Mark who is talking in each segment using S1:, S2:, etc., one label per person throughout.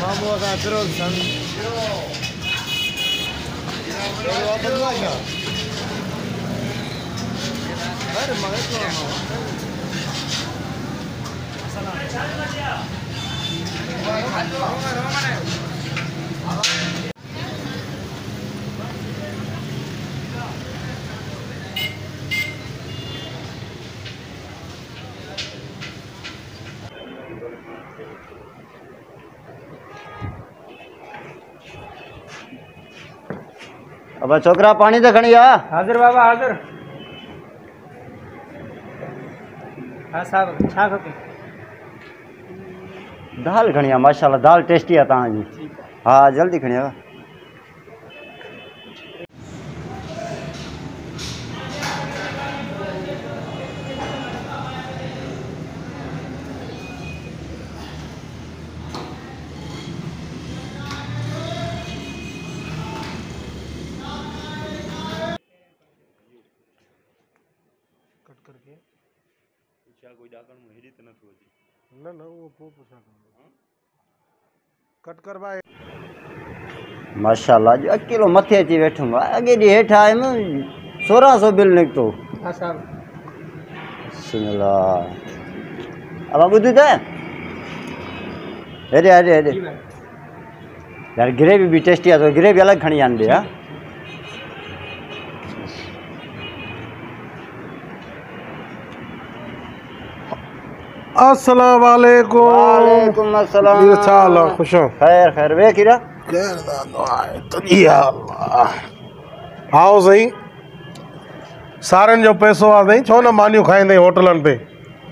S1: Vamos a Trolsan. अब छोकरा पानी तो खणी आ।
S2: हाजिर बाबा हाजिर। हाँ साहब छा खपे?
S1: दाल खणी आ माशाल्लाह दाल टेस्टी आ तहां जी। हाँ जल्दी खणी आ।
S2: करके
S3: पूछा कोई डाकण में हेडी त नथो अचे
S2: न न वो पूछा कट करवाए
S1: माशाल्लाह जो अकेलो मथे अची वेठो अगे डी हेठ आयम 1600 बिल निकतो।
S2: हाँ साहब
S1: बिस्मिल्लाह अब बुध त हेडे हेडे हेडे यार ग्रेवी भी टेस्टी आ तो ग्रेवी अलग खणी आन दे। हां
S2: अस्सलाम वालेकुम।
S1: वालेकुम अस्सलाम।
S2: ये चाल खुश हो?
S1: खैर खैर वे किरा
S2: खैर दा दुआ है तो या अल्लाह आओ सही सारन जो पैसो आ सही छो न मानियो खाइंदे होटलन पे।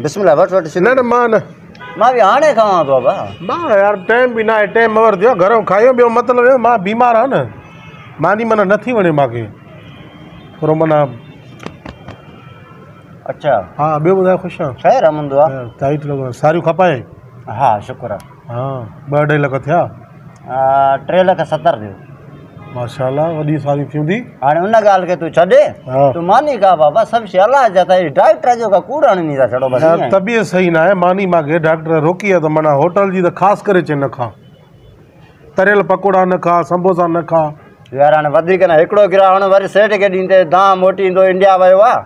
S1: बिस्मिल्लाह वट वट
S2: न न
S1: मां भी हाणे खावां तो बा
S2: मां यार टाइम भी ना है टाइम अवर दियो घरों खायो बियो मतलब मां बीमार आ न मानी मना नथी वणे माके थोरो मना।
S1: अच्छा
S2: हाँ बियो बुधाए खुश आ?
S1: खैर अमन दुआ
S2: टाइट लॻो सारियूं खपाए?
S1: हाँ शुक्र है।
S2: हाँ 2.5 लख थिया?
S1: 3,70,000 दियो।
S2: माशाल्लाह वॾी सारी थींदी
S1: हाणे उन ॻाल्हि खे तूं छॾे
S2: हाँ।
S1: तूं मानी का बाबा सभु शइ अलाह जा त डॉक्टर जो का कूड़ हणी था छॾो बस
S2: यार तबीयत सही ना है मानी मांखे डॉक्टर रोकी है तो मना होटल जी तो ख़ासि करे चए न खा तरियल पकोड़ा न खा समोसा न खा।
S1: यार हाणे वधीक न हिकिड़ो गिराह हाणे वरी सेठ खे ॾींदे दाम मोटी ईंदो इंडिया वियो आहे।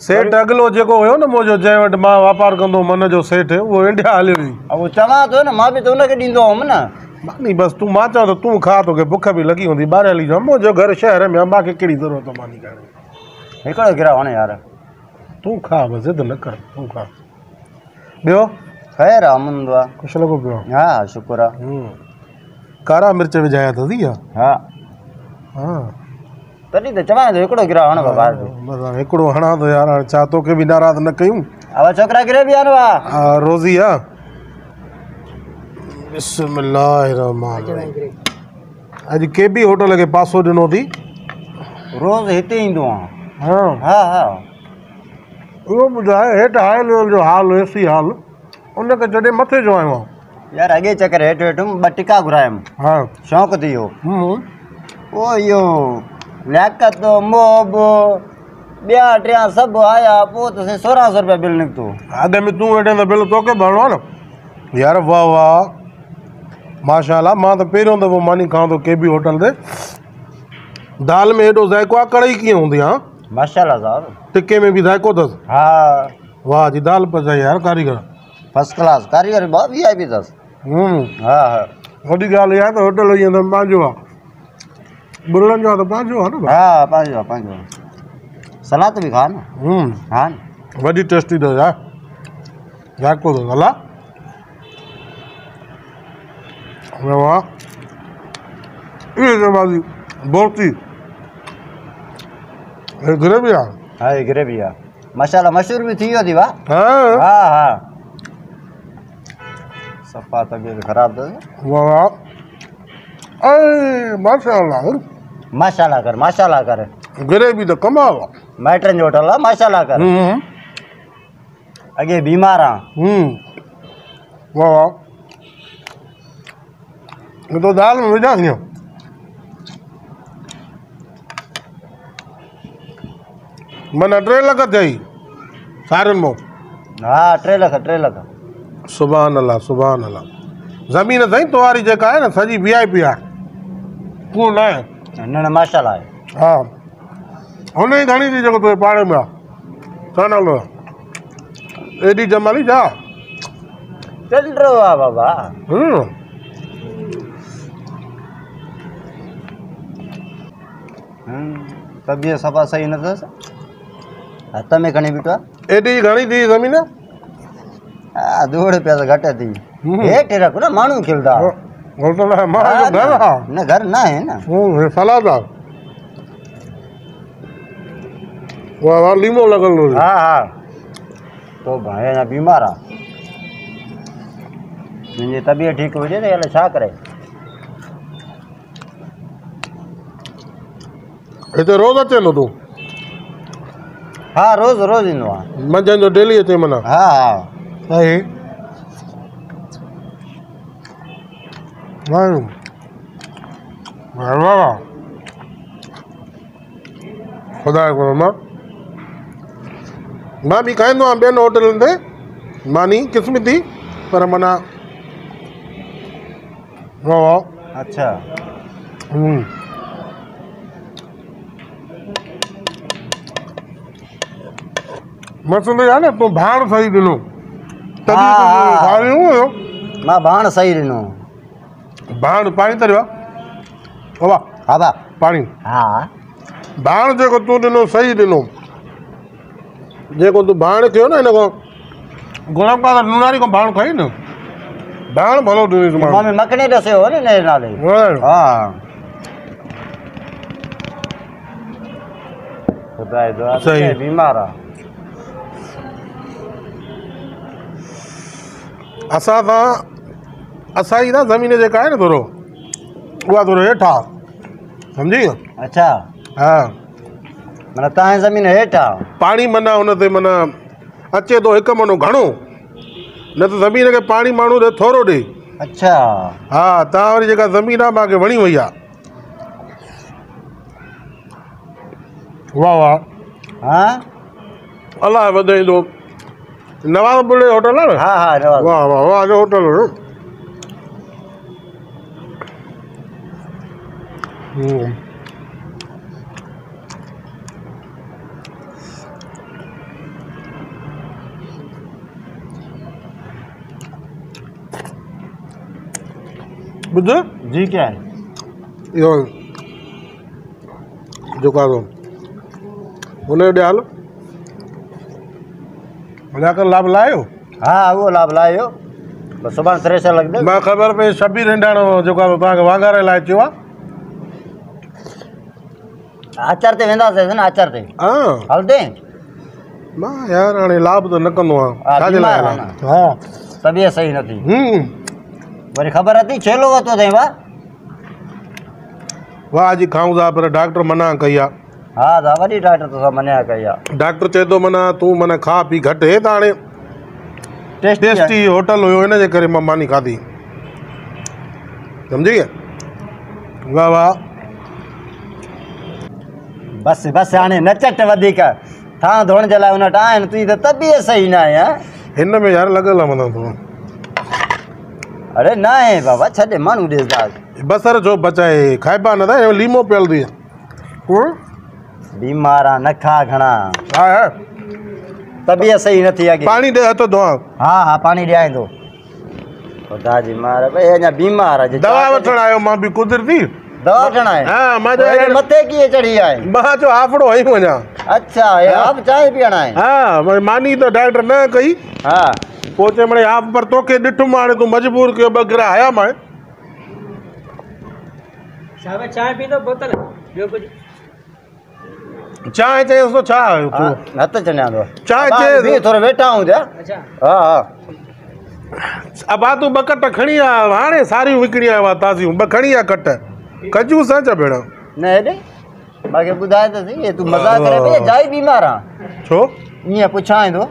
S2: सेठ अगलो जेको हुयो न मुंहिंजो जंहिं वटि मां वापारु कंदो मन जो सेठ उहो इंडिया हलियो हुई।
S1: उहो चवां थो न मां बि त उनखे ॾींदो हुअमि न।
S2: मानी बसि तूं मां चवां त तूं खा तोखे बुख बि लॻी हूंदी ॿाहिरि हली जाओ मुंहिंजो घर शहर में आहे मूंखे कहिड़ी ज़रूरत आहे मानी खाइण।
S1: हिकिड़ो गिराह हाणे यार
S2: तूं खा बसि ज़िद न कर तूं खा। ॿियो
S1: खैर अमन दुआ
S2: कुझु लॻो पियो?
S1: हा शुक्र आहे।
S2: कारा मिर्च विझाया अथई या?
S1: हा
S2: हाँ
S1: तॾहिं त चवां थो हिकिड़ो गिराह हण बाबा
S2: बसि हिकिड़ो हणां थो यार हाणे छा तोखे बि नाराज़ न कयूं।
S1: अब छोकिरा गिरे बि आहिनि वाह
S2: हा रोज़ी आहे। बिस्मिल्लाहिर्रहमानिर्रहीम अॼु के बि होटल खे पासो ॾिनो अथई
S1: रोज़ हिते ईंदो आहियां।
S2: हाँ
S1: हा हा
S2: उहो ॿुधाए हेठि हाई लेवल जो हाल एसी हाल उनखे छॾे मथे जो आयो आहियां।
S1: यार अॻे चकर हेठि वेठुमि 2 टिका घुरायमि
S2: हाँ
S1: शौक़ु थी वियो पोइ इहो लियाकत मोब ॿिया टिया सभु आया पोइ त 1600 रुपया बिल निकितो।
S2: अॻे में तूं वेठे त बिल तोखे भरिणो आहे न। यार वाह वाह माशाल्लाह मां त पहिरियों दफ़ो मानी खावां थो के बि होटल ते दाल में हेॾो ज़ाइको आहे कढ़ी कीअं हूंदी आहे?
S1: माशाल्लाह साहब
S2: टिके में बि ज़ाइको अथसि।
S1: हा
S2: वाह जी दाल पचाई यार कारीगर
S1: फर्स्ट क्लास कारीगर VIP अथसि। हा हा
S2: वॾी ॻाल्हि इहा आहे त होटल ईअं त पंहिंजो आहे बुरड़नि जो आहे त पंहिंजो आहे न।
S1: हा पंहिंजो आहे पंहिंजो सलाद बि खा न। हा
S2: वॾी टेस्टी अथसि यार ज़ाइको अथसि हला वाह इहे चवां बोरती ग्रेवी आहे।
S1: हा हे ग्रेवी आहे माशाल्लाह मशहूर बि थी वियो थी वाह।
S2: हाँ
S1: हा हा सफ़ा तबियत ख़राब अथसि।
S2: वाह अरे माशाल्लाह
S1: माशाल्लाह कर
S2: ग्रेवी त कमाल आहे।
S1: माइटनि जो होटल आहे माशाल्लाह कर अॻे बीमार आहे।
S2: वाह ये तो दाल में विझा ईअं माना 3 लख थियई सारियुनि मां
S1: हाँ 3 लख 3 लख।
S2: सुभान अल्लाह सुभान अल्लाह। ज़मीन साईं तुम्हारी जेका आहे न सॼी VIP आहे तूं न आहे
S1: न न माशाल्लाह आहे।
S2: हा हुन जी घणी थी जेको तुंहिंजे पाड़े में आहे छा नालो आहे एॾी जमाली छा
S1: चल रहो आहे बाबा। तबियत सफ़ा सही न अथसि हथ में खणी बीठो आहे।
S2: एॾी घणी थी ज़मीन
S1: हा 2 रुपया त घटि थी हेठि रखो न माण्हू खिलंदा।
S2: होटल आहे मां घर आहे
S1: न घर न आहे न।
S2: सलाद आहे वाह वाह लीमो लॻल हुजे।
S1: हा हा तो भाई अञा बीमार आहे मुंहिंजी तबियत ठीकु हुजे त अलाए छा करे।
S2: हिते रोज़ अचे न तूं
S1: हा रोज़ रोज़ ईंदो आहे।
S2: मंझंदि जो डेली अचे माना
S1: हा हा
S2: सही वाह वाह खुदा जो करम मां बि खाईंदो आहियां ॿियनि होटलनि ते मानी क़िस्मती पर माना वाह वाह
S1: अच्छा
S2: मसलो आहे न तूं भाण सही ॾिनो तॾहिं
S1: हा,
S2: तूं
S1: हा।
S2: खारियूं हुयो
S1: मां भाण सही ॾिनो।
S2: भाण पाणी तरियो आहे वाह
S1: हा बा
S2: पाणी
S1: हा
S2: भाण जेको तूं ॾिनो सही ॾिनो जेको तूं भाण कयो न हिन खां गुलाम का लूणारी खां भाण खाई न भाण भलो ॾिनीस मां
S1: मम्मी मखणी ॾसियो हो न हिन नाले। हा ख़ुदा जी दुआ
S2: सही।
S1: से बीमार आहे।
S2: असां सां असांजी न ज़मीन जेका आहे न थोरो उहा थोरो हेठि आहे सम्झी
S1: अच्छा
S2: हा
S1: माना तव्हांजी ज़मीन हेठि आहे।
S2: पाणी माना हुन ते माना अचे थो हिकु मनो घणो न त ज़मीन खे पाणी माण्हू ॾे थोरो ॾे।
S1: अच्छा
S2: हा तव्हां वरी जेका ज़मीन आहे मूंखे वणी वई आहे वाह वाह
S1: हाँ
S2: अलाह वधाईंदो नवाज़पुर होटल आहे न
S1: हाँ हाँ नवाज़।
S2: वाह वाह वाह जो होटल हो ॿुध
S1: जी क्या है?
S2: इहो जेको आहे हुनजो ॾियाल भला कर लाभ लायो
S1: हाँ वो लाभ लायो बस सुबह 3 लॻंदे।
S2: मां ख़बर पई शबीर हिंडाणो जेको आहे तव्हांखे वाघारे लाइ चयो आहे
S1: आचार ते वेंदासीं न आचार ते
S2: हा
S1: हलंदे।
S2: मां यार हाणे लाभ त न कंदो
S1: हा,
S2: आहियां छाजे लाइ
S1: बीमार आहे
S2: हलां? हा
S1: तबियत सही न थी वरी ख़बर अथई छेलो वरितो अथई वाह।
S2: वाह जी खाऊं था पर डॉक्टर मना कई आहे
S1: हा दा वॾी डॉक्टर तो मञा कई आहे।
S2: डॉक्टर चए थो माना तूं माना खा पी घटि हे त हाणे टेस्टी होटल हुयो हिन जे करे मां मानी खाधी सम्झी वाह वाह
S1: बस बस हाणे न चट वधीक थां धोइण जे लाइ हुन वटि आहिनि तुंहिंजी त तबियत सही न आहे। हाँ?
S2: हिन में यार लॻल आहे माना तूं
S1: अरे न आहे बाबा छॾे माण्हू ॾिसंदा
S2: बसर छो बचाए खाइबा नथा लीमो पियल थी
S1: बीमार आहे न खा घणा
S2: हा हा
S1: तबियत सही न थी अॻे।
S2: पाणी ॾे हथ धोआ
S1: हा हा पाणी ॾियां थो ख़ुदा जी मार भई अञा बीमार आहे
S2: दवा वठण आयो मां बि कुदरती
S1: दवा वठण आहे।
S2: हा मां
S1: पोइ हेॾे मथे कीअं चढ़ी आहे?
S2: मां चयो हाफड़ो आई वञा
S1: अच्छा हे आप चांहि पीअण आहे।
S2: हा मानी त डॉक्टर न कई
S1: हा
S2: पोइ चए मिड़े हाफ पर तोखे ॾिठुमि हाणे तूं मजबूर कयो ॿ गिरा हया मां
S4: साहब चाय पी दो बोतल ॿियो कुझु
S2: चांहि चएसि थो छा तूं
S1: हथ चञा थो
S2: चांहि
S1: बि
S2: चए
S1: थोरो वेठा हूं जा।
S4: अच्छा
S1: हा हा
S2: अबा तूं ॿ कट खणी आ हाणे सारियूं विकिणी आयो आहे ताज़ियूं ॿ खणी आ कट कजूं सां छा भेण
S1: न हेॾे मूंखे ॿुधाए त सही तूं मज़ाक करे पई जाई बीमार आहे
S2: छो
S1: ईअं पुछां थो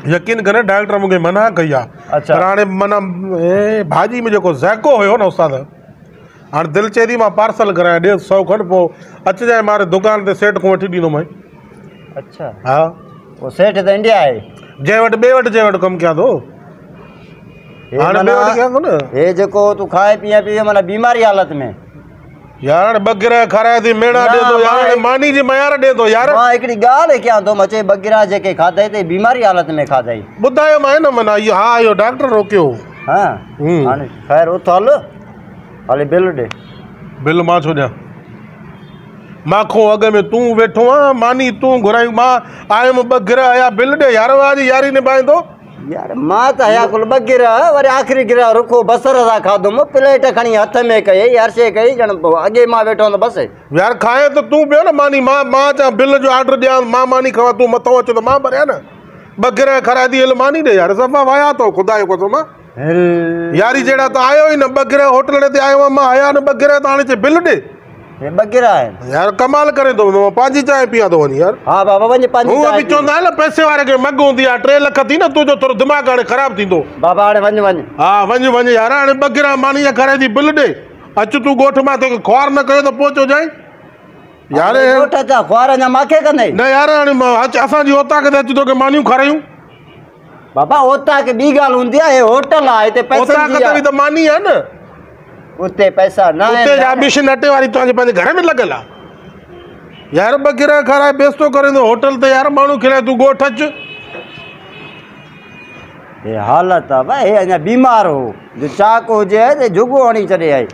S2: यकीन करे डॉक्टर मूंखे मना कई आहे
S1: अच्छा।
S2: पर हाणे माना भाॼी में जेको ज़ाइको हुयो न उस्ताद हाणे दिलि चए थी मां पार्सल करायां 150 खनि पोइ अचिजांइ मां दुकान ते सेठ खां वठी ॾींदोमांइ।
S1: अच्छा
S2: हा
S1: वो सेठ त इंडिया आहे
S2: जंहिं वटि ॿिए वटि जंहिं वटि कमु कयां थो
S1: हे
S2: हाणे ॿिए वटि कयां थो न
S1: हे जेको तूं खाए पीए पीए माना बीमारी हालत में
S2: यार हाणे ॿ खाराए थी मेणा
S1: न,
S2: ॾे थो यार
S1: मां-
S2: हाणे मानी जी मयार ॾे थो यार
S1: मां हिकिड़ी ॻाल्हि कयां थो मचे बगिरा जेके खाधई ते बीमारी हालत में खाधई
S2: ॿुधायो मां न माना इहो हा इहो डॉक्टर रोकियो
S1: हाँ हाणे ख़ैर उथो हल हाले बिल ॾे
S2: बिल मां छो ॾियां माखो अॻ में तूं वेठो आहे मानी तूं घुराई मां आयुमि 2 गिरह आया बिल ॾे यार वाजी यारी निभाईंदो
S1: यार मां त हया कुल 2 गिरह वरी आख़िरी गिरह रुखो बसर सां खाधुमि प्लेट खणी हथ में कई अर्शे कई ॼण अॻे मां वेठो हूंदो बसि
S2: यार खाए त तूं पियो न मानी मां चवां बिल जो ऑर्डर ॾियां मां मानी खावां तूं मथो अचो त मां भरिया न 2 गिरह खाराए थी हल मानी ॾे यार सफ़ा वाया थो ख़ुदा जो कसम यारी जहिड़ा त आयो ई न 2 गिरह होटल ते आयो आहियां मां आया न 2 गिरह त हाणे चए बिल ॾे
S1: हे 2 गिरह आहिनि
S2: यार कमाल करे थो मां पंहिंजी चांहि पीआं थो वञी यार
S1: हा बाबा वञ पंहिंजी
S2: हूअं
S1: चांहि
S2: बि चवंदा आहिनि न पैसे वारे खे मग हूंदी आहे 3 लख थी न तुंहिंजो थोरो दिमाग़ हाणे ख़राबु थींदो
S1: पी। बाबा हाणे वञ
S2: हा वञ यार हाणे 2 गिरह मानी जा खाराए थी बिल ॾे अचु तूं ॻोठ मां तोखे ख्वार न कयो त पहुचो जाई यार
S1: ॻोठ छा ख्वार अञा मांखे कंदई
S2: न यार हाणे असांजी ओताक ते अचु तोखे मानियूं खारायूं
S1: बाबा ओता के ॿी ॻाल्हि हूंदी आहे हे होटल आहे हिते पैसा
S2: ओताक ते बि त मानी आहे न
S1: उते पैसा न
S2: उते जा
S1: आहिनि
S2: मिशन अटे वारी तव्हांजे पंहिंजे घर में लॻल आहे यार 2 गिरह खाराए बेस्तो करे थो होटल ते यार माण्हू खिलाए तूं ॻोठ अचु
S1: हे हालत आहे भाई हे अञा बीमार हो जो चाक हुजे ते जुगो हणी छॾे आई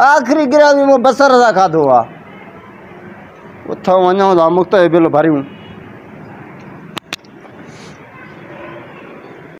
S1: आख़िरी गिरह बि मूं बसर सां खाधो आहे उथूं वञूं था मुख़्तलिफ़ बिल भरियूं